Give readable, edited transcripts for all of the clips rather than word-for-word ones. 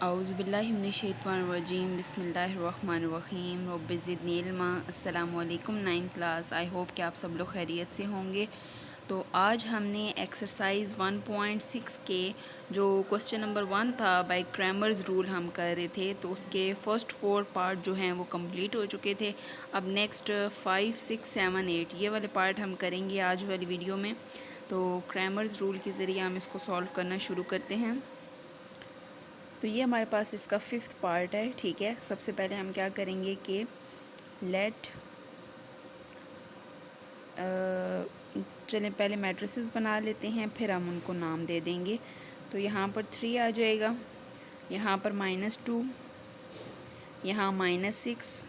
औज़ुबिल्लाहिमिनश्शैतानिर्रजीम बिस्मिल्लाहिर्रहमानिर्रहीम रब्बि ज़िदनी इल्मा। अस्सलामु अलैकुम 9th क्लास। आई होप कि आप सब लोग खैरियत से होंगे। तो आज हमने एक्सरसाइज 1.6 के जो क्वेश्चन नंबर 1 था बाय क्रैमर्स रूल हम कर रहे थे, तो उसके फ़र्स्ट 4 पार्ट जो हैं वो कंप्लीट हो चुके थे। अब नेक्स्ट 5, 6, 7, 8 ये वाले पार्ट हम करेंगे आज वाली वीडियो में। तो क्रैमर्स रूल के ज़रिए हम इसको सॉल्व करना शुरू करते हैं। तो ये हमारे पास इसका 5th पार्ट है, ठीक है। सबसे पहले हम क्या करेंगे कि लेट चलें पहले मैट्रिसेस बना लेते हैं, फिर हम उनको नाम दे देंगे। तो यहाँ पर 3 आ जाएगा, यहाँ पर -2, यहाँ -6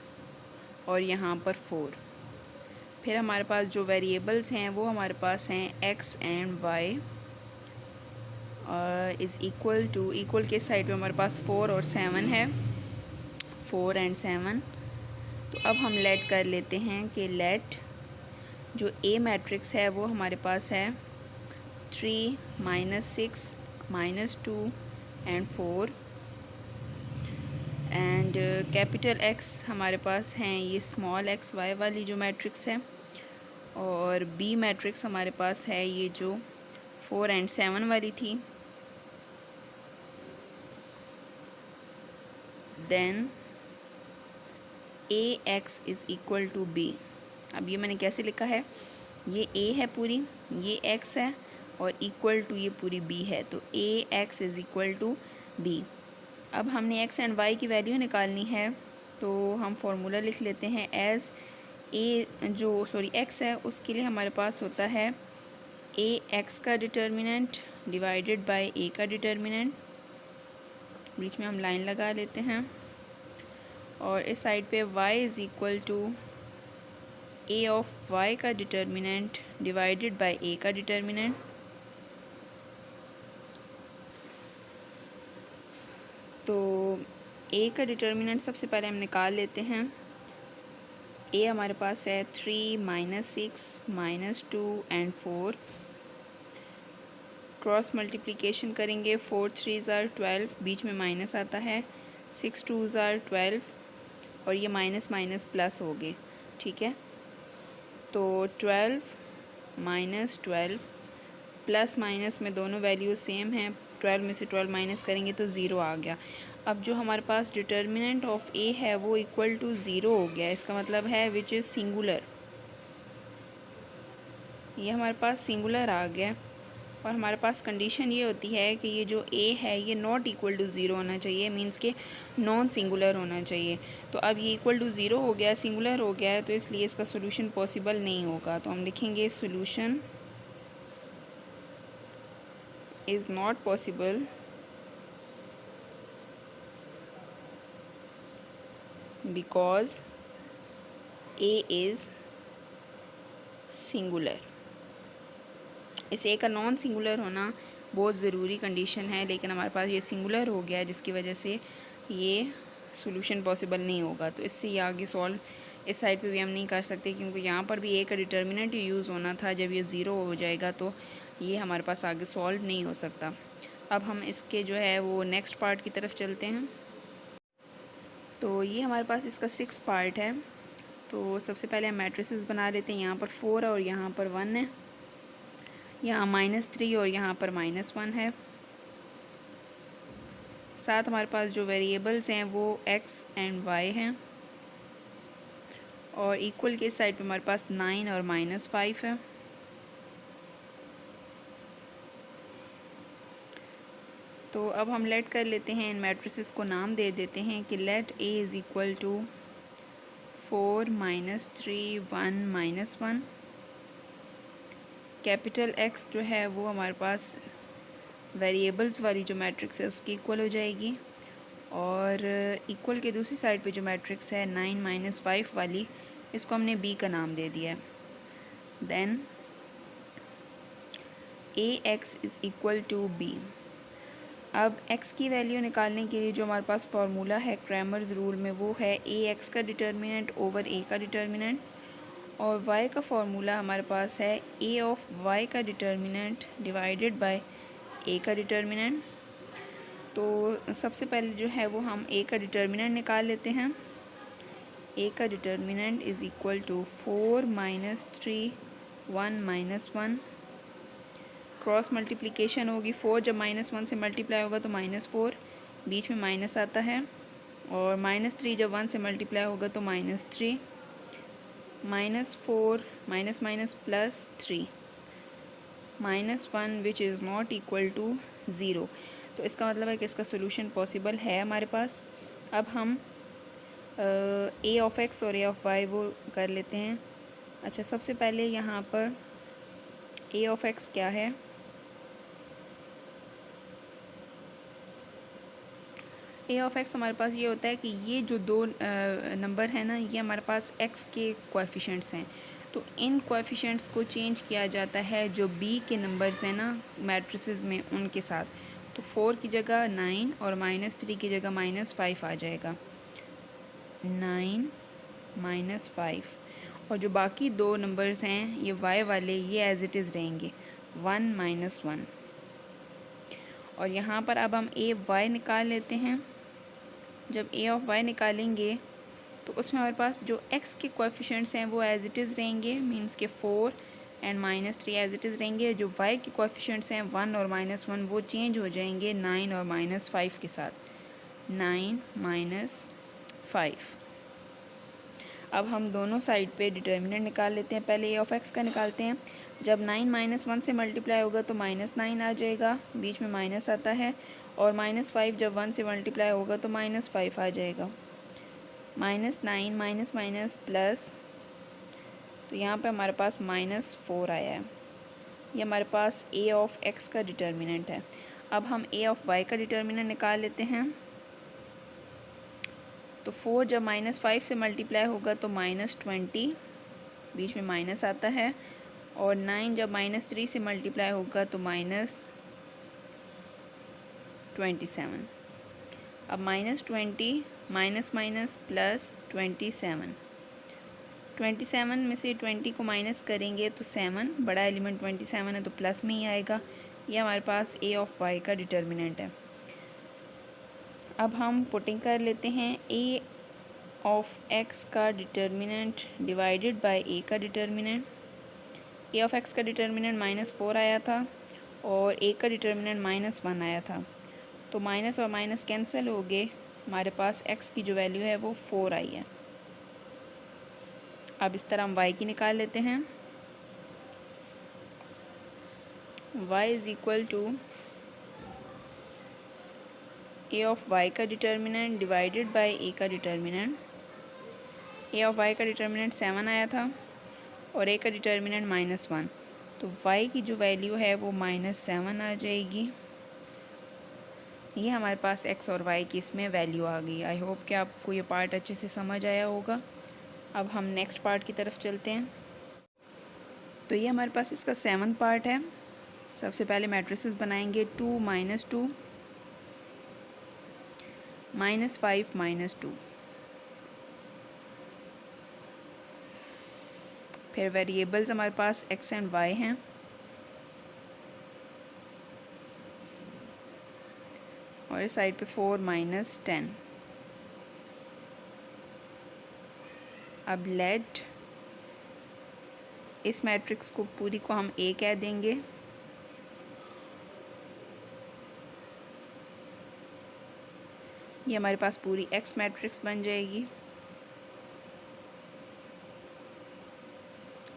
और यहाँ पर 4। फिर हमारे पास जो वेरिएबल्स हैं वो हमारे पास हैं x and y is equal to, equal के साइड पे हमारे पास 4 और 7 है, 4 एंड 7। तो अब हम लेट कर लेते हैं कि लेट जो ए मैट्रिक्स है वो हमारे पास है 3, -6, -2 एंड 4 एंड कैपिटल X हमारे पास हैं ये स्मॉल x y वाली जो मैट्रिक्स है, और बी मैट्रिक्स हमारे पास है ये जो 4 एंड 7 वाली थी। Then AX is equal to B। अब ये मैंने कैसे लिखा है, ये A है पूरी, ये X है और इक्वल टू ये पूरी B है, तो AX is equal to B। अब हमने X एंड Y की वैल्यू निकालनी है, तो हम फार्मूला लिख लेते हैं। एज़ A जो X है उसके लिए हमारे पास होता है AX का डिटर्मिनेंट डिवाइडेड बाय A का डिटर्मिनेंट, बीच में हम लाइन लगा लेते हैं, और इस साइड पे y is equal to a of y का डिटर्मिनेंट डिवाइडेड बाय a का डिटर्मिनेंट। तो a का डिटर्मिनेंट सबसे पहले हम निकाल लेते हैं। a हमारे पास है 3, -6, -2 एंड 4। क्रॉस मल्टीप्लिकेशन करेंगे, 4 3s आर 12, बीच में माइनस आता है, 6 2s आर 12 और ये माइनस माइनस प्लस हो गए, ठीक है। तो 12 -12 प्लस माइनस में दोनों वैल्यू सेम हैं, 12 में से 12 माइनस करेंगे तो 0 आ गया। अब जो हमारे पास डिटर्मिनेंट ऑफ a है वो इक्वल टू 0 हो गया, इसका मतलब है विच इज़ सिंगुलर, ये हमारे पास सिंगुलर आ गया। और हमारे पास कंडीशन ये होती है कि ये जो a है ये नॉट इक्वल टू 0 होना चाहिए, मींस के नॉन सिंगुलर होना चाहिए। तो अब ये इक्वल टू 0 हो गया, सिंगुलर हो गया है, तो इसलिए इसका सोल्यूशन पॉसिबल नहीं होगा। तो हम लिखेंगे solution is not possible because a is singular. इस a का नॉन सिंगुलर होना बहुत ज़रूरी कंडीशन है, लेकिन हमारे पास ये सिंगुलर हो गया है, जिसकी वजह से ये सॉल्यूशन पॉसिबल नहीं होगा। तो इससे ये आगे सॉल्व इस साइड पे भी हम नहीं कर सकते, क्योंकि यहाँ पर भी a का डिटर्मिनेंट ही यूज़ होना था। जब ये 0 हो जाएगा तो ये हमारे पास आगे सॉल्व नहीं हो सकता। अब हम इसके जो है वो नेक्स्ट पार्ट की तरफ चलते हैं। तो ये हमारे पास इसका 6 पार्ट है। तो सबसे पहले हम मैट्रिसेस बना लेते हैं। यहाँ पर 4 और यहाँ पर 1 है, यहाँ -3 और यहाँ पर -1 है। साथ हमारे पास जो वेरिएबल्स हैं वो x एंड y हैं, और इक्वल के साइड पे हमारे पास 9 और -5 है। तो अब हम लेट कर लेते हैं, इन मैट्रिसेस को नाम दे देते हैं कि let a is equal to 4 -3 1 -1। Capital X जो है वो हमारे पास वेरिएबल्स वाली जो मैट्रिक्स है उसकी इक्वल हो जाएगी, और इक्वल के दूसरी साइड पे जो मैट्रिक्स है 9 -5 वाली, इसको हमने b का नाम दे दिया है। Then AX is equal to B। अब x की वैल्यू निकालने के लिए जो हमारे पास फार्मूला है क्रैमर्स रूल में, वो है AX का डिटर्मिनेंट ओवर a का डिटर्मिनेंट, और y का फार्मूला हमारे पास है a ऑफ y का डिटर्मिनेंट डिवाइडेड बाय a का डिटर्मिनेंट। तो सबसे पहले जो है वो हम ए का डिटर्मिनेंट निकाल लेते हैं। ए का determinant is equal to 4 minus 3 1 minus 1। Cross multiplication होगी, 4 जब -1 से मल्टीप्लाई होगा तो -4, बीच में माइनस आता है, और -3 जब 1 से मल्टीप्लाई होगा तो -3, -4 minus minus plus 3, -1 which is not equal to 0। तो इसका मतलब है कि इसका सोल्यूशन पॉसिबल है हमारे पास। अब हम ए ऑफ एक्स और ए ऑफ वाई वो कर लेते हैं। अच्छा, सबसे पहले यहाँ पर ए ऑफ एक्स क्या है? ए ऑफ एक्स हमारे पास ये होता है कि ये जो दो नंबर है ना, ये हमारे पास एक्स के कोएफिशिएंट्स हैं। तो इन कोएफिशिएंट्स को चेंज किया जाता है जो बी के नंबर्स हैं ना मैट्रिसेस में, उनके साथ। तो 4 की जगह 9 और -3 की जगह -5 आ जाएगा। 9 -5, और जो बाकी दो नंबर्स हैं ये वाई वाले, ये एज इट इज़ रहेंगे 1 -1। और यहाँ पर अब हम ए वाई निकाल लेते हैं। जब ए ऑफ वाई निकालेंगे तो उसमें हमारे पास जो एक्स के कोएफिशिएंट्स हैं वो एज इट इज़ रहेंगे, मींस के 4 एंड -3 एज इट इज़ रहेंगे। जो वाई के कोएफिशिएंट्स हैं 1 और -1 वो चेंज हो जाएंगे 9 और -5 के साथ, 9 -5। अब हम दोनों साइड पे डिटर्मिनेंट निकाल लेते हैं। पहले ए ऑफ एक्स का निकालते हैं। जब 9 -1 से मल्टीप्लाई होगा तो -9 आ जाएगा, बीच में माइनस आता है, और -5 जब 1 से मल्टीप्लाई होगा तो -5 आ जाएगा। -9 माइनस माइनस प्लस, तो यहाँ पे हमारे पास -4 आया है। ये हमारे पास ए ऑफ एक्स का डिटर्मिनेंट है। अब हम ए ऑफ वाई का डिटर्मिनेंट निकाल लेते हैं। तो 4 जब -5 से मल्टीप्लाई होगा तो -20, बीच में माइनस आता है, और 9 जब -3 से मल्टीप्लाई होगा तो -27। अब -20 माइनस माइनस प्लस 27, 27 में से 20 को माइनस करेंगे तो 7, बड़ा एलिमेंट 27 है तो प्लस में ही आएगा। ये हमारे पास ए ऑफ वाई का डिटर्मिनेंट है। अब हम पुटिंग कर लेते हैं। ए ऑफ एक्स का डिटर्मिनेंट डिवाइडेड बाय ए का डिटर्मिनेंट। ए ऑफ एक्स का डिटर्मिनेंट -4 आया था और ए का डिटर्मिनेंट -1 आया था। तो माइनस और माइनस कैंसिल हो गए, हमारे पास एक्स की जो वैल्यू है वो 4 आई है। अब इस तरह हम वाई की निकाल लेते हैं। Y is equal to A of Y का डिटर्मिनेंट डिवाइडेड बाय ए का डिटर्मिनेंट। ए ऑफ वाई का डिटर्मिनेंट 7 आया था और ए का डिटर्मिनेंट -1, तो वाई की जो वैल्यू है वो -7 आ जाएगी। ये हमारे पास एक्स और वाई की इसमें वैल्यू आ गई। आई होप कि आपको ये पार्ट अच्छे से समझ आया होगा। अब हम नेक्स्ट पार्ट की तरफ चलते हैं। तो ये हमारे पास इसका 7th पार्ट है। सबसे पहले मैट्रिसेस बनाएंगे। 2 -2 -5 -2, फिर वेरिएबल्स हमारे पास एक्स एंड वाई हैं। और इस साइड पे 4 -10। अब लेट इस मैट्रिक्स को पूरी को हम ए कह देंगे। ये हमारे पास पूरी एक्स मैट्रिक्स बन जाएगी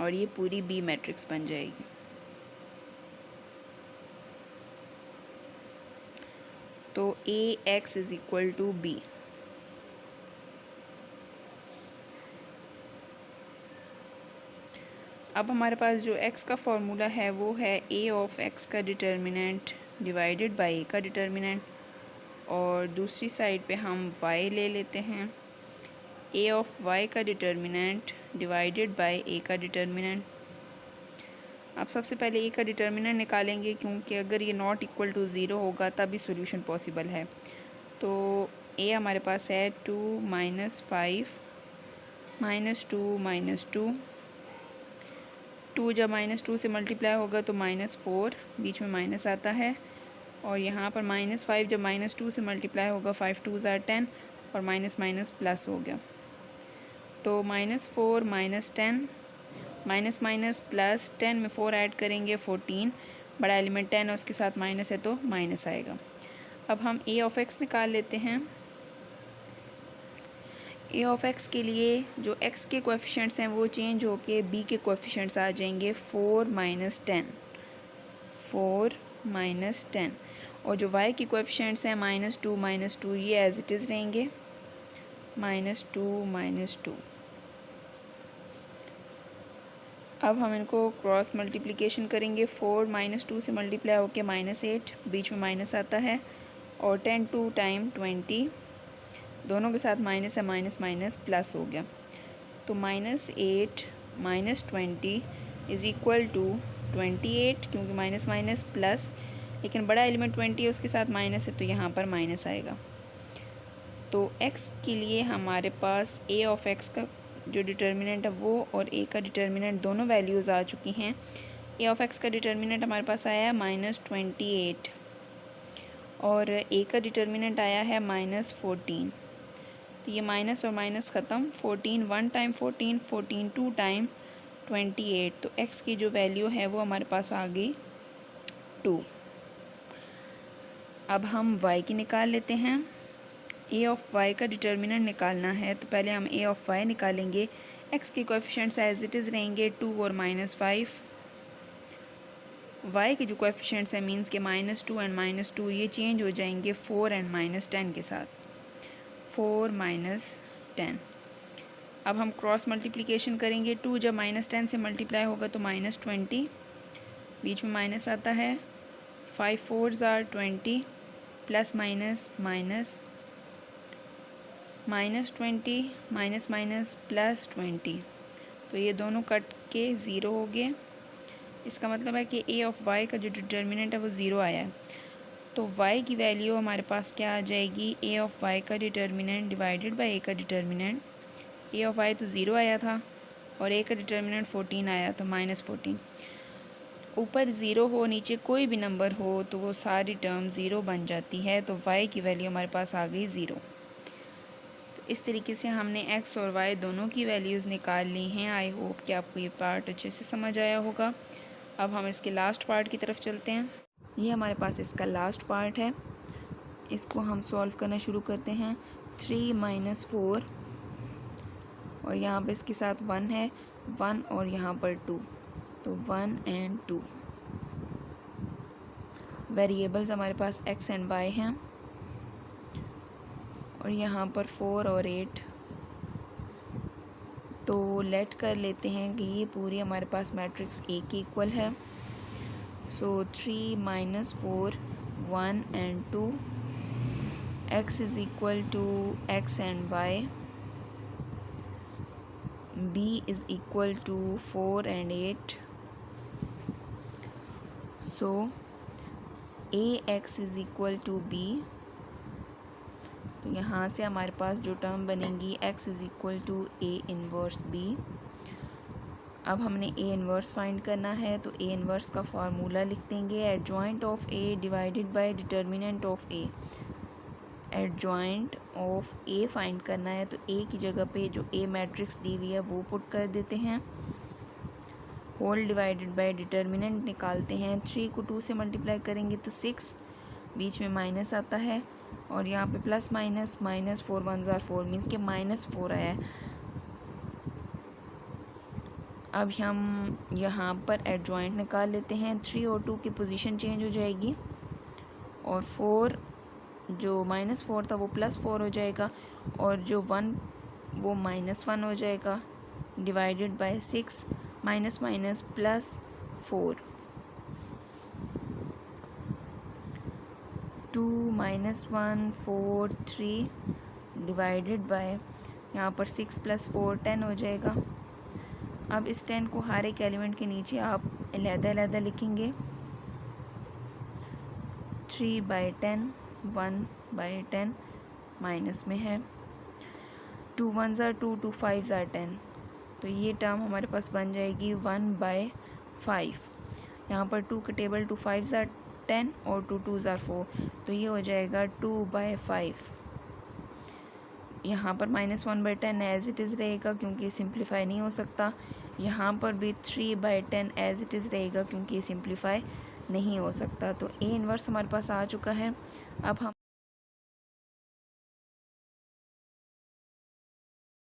और ये पूरी बी मैट्रिक्स बन जाएगी। तो A X is equal to B. अब हमारे पास जो x का फॉर्मूला है वो है a ऑफ x का डिटर्मिनेंट डिवाइडेड बाय a का डिटर्मिनेंट, और दूसरी साइड पे हम y ले लेते हैं। a ऑफ y का डिटर्मिनेंट डिवाइडेड बाय a का डिटर्मिनेंट। अब सबसे पहले a का डिटर्मिनेंट निकालेंगे, क्योंकि अगर ये नॉट इक्वल टू 0 होगा तभी सॉल्यूशन पॉसिबल है। तो a हमारे पास है 2 -5 -2 -2, 2 जब -2 से मल्टीप्लाई होगा तो -4, बीच में माइनस आता है, और यहाँ पर -5 जब -2 से मल्टीप्लाई होगा 5 2 ज़ार 10 और माइनस माइनस प्लस हो गया। तो -4 -10 माइनस माइनस प्लस 10 में 4 ऐड करेंगे 14, बड़ा एलिमेंट 10 और उसके साथ माइनस है तो माइनस आएगा। अब हम a ऑफ x निकाल लेते हैं। a ऑफ x के लिए जो x के कोएफिशिएंट्स हैं वो चेंज होके b के कोएफिशिएंट्स आ जाएंगे 4 - 10 और जो y के कोएफिशिएंट्स हैं -2 ये एज इट इज़ रहेंगे -2 अब हम इनको क्रॉस मल्टीप्लिकेशन करेंगे। 4 -2 से मल्टीप्लाई होके -8, बीच में माइनस आता है और 10 2 टाइम 20, दोनों के साथ माइनस है, माइनस माइनस प्लस हो गया। तो -8 - 20 इज़ इक्वल टू 28, क्योंकि माइनस माइनस प्लस, लेकिन बड़ा एलिमेंट 20 है उसके साथ माइनस है तो यहाँ पर माइनस आएगा। तो x के लिए हमारे पास a ऑफ x का जो डिटर्मिनेंट है वो और a का डिटर्मिनेंट दोनों वैल्यूज़ आ चुकी हैं। a ऑफ x का डिटर्मिनेंट हमारे पास आया है -28 और a का डिटर्मिनेंट आया है -14। तो ये माइनस और माइनस ख़त्म, 14 1 टाइम 14, 14 2 टाइम 28। तो x की जो वैल्यू है वो हमारे पास आ गई 2। अब हम y की निकाल लेते हैं। a ऑफ y का डिटर्मिनेंट निकालना है तो पहले हम a ऑफ y निकालेंगे। x के कोएफिशिएंट्स एज इट इज़ रहेंगे 2 और -5। y के जो कोएफिशिएंट्स हैं मींस के -2 एंड -2 ये चेंज हो जाएंगे 4 एंड -10 के साथ, 4 - 10। अब हम क्रॉस मल्टीप्लिकेशन करेंगे। 2 जब -10 से मल्टीप्लाई होगा तो -20, बीच में माइनस आता है, 5 4 ज़ार 20, plus minus minus, -20 minus minus plus 20, तो ये दोनों कट के ज़ीरो हो गए। इसका मतलब है कि a ऑफ y का जो डिटर्मिनेंट है वो ज़ीरो आया है। तो y की वैल्यू हमारे पास क्या आ जाएगी, a ऑफ y का डिटर्मिनेंट डिवाइडेड बाय a का डिटर्मिनेंट। a ऑफ y तो ज़ीरो आया था और a का डिटर्मिनेंट 14 आया था, -14। ऊपर ज़ीरो हो नीचे कोई भी नंबर हो तो वो सारी टर्म ज़ीरो बन जाती है। तो y की वैल्यू हमारे पास आ गई 0। तो इस तरीके से हमने x और y दोनों की वैल्यूज़ निकाल ली हैं। आई होप कि आपको ये पार्ट अच्छे से समझ आया होगा। अब हम इसके लास्ट पार्ट की तरफ चलते हैं। ये हमारे पास इसका लास्ट पार्ट है, इसको हम सॉल्व करना शुरू करते हैं। 3 - 4 और यहाँ पर इसके साथ 1 है, 1 और यहाँ पर 2, तो 1 एंड 2। वेरिएबल्स हमारे पास x एंड y हैं और यहाँ पर 4 और 8। तो लेट कर लेते हैं कि ये पूरी हमारे पास मैट्रिक्स A के इक्वल है। So 3 - 4 1 and 2, x is equal to x and y, b is equal to 4 and 8। So ax is equal to b। तो यहाँ से हमारे पास जो टर्म बनेगी x is equal to a inverse b। अब हमने a इन्वर्स फाइंड करना है तो a इन्वर्स का फार्मूला लिख देंगे, adjoint of a divided by determinant of a। Adjoint of a find करना है तो a की जगह पे जो a मैट्रिक्स दी हुई है वो पुट कर देते हैं, होल डिवाइडेड बाय डिटर्मिनेंट निकालते हैं। 3 को 2 से मल्टीप्लाई करेंगे तो 6, बीच में माइनस आता है और यहाँ पे प्लस माइनस, -4 1 ज़ार 4 मीन्स के -4 आया है। अब हम यहाँ पर एडजॉइंट निकाल लेते हैं। 3 और 2 की पोजीशन चेंज हो जाएगी और 4 जो -4 था वो +4 हो जाएगा और जो 1 वो -1 हो जाएगा, divided by 6, minus minus +4, 2 - 1 4 3 divided by यहाँ पर 6 + 4 10 हो जाएगा। अब इस 10 को हर एक एलिमेंट के नीचे आप अलग-अलग लिखेंगे। 3/10, 1/10 माइनस में है, 2 1 ज़ार 2, 2 5 ज़ार 10, तो ये टर्म हमारे पास बन जाएगी 1/5। यहाँ पर 2 का टेबल 2 5 ज़ार 10 और 2 2s are 4, तो ये हो जाएगा 2/5। यहाँ पर -1/10 एज इट इज़ रहेगा क्योंकि सिंप्लीफाई नहीं हो सकता। यहाँ पर भी 3/10 एज इट इज़ रहेगा क्योंकि सिंप्लीफाई नहीं हो सकता। तो ए इन्वर्स हमारे पास आ चुका है। अब हम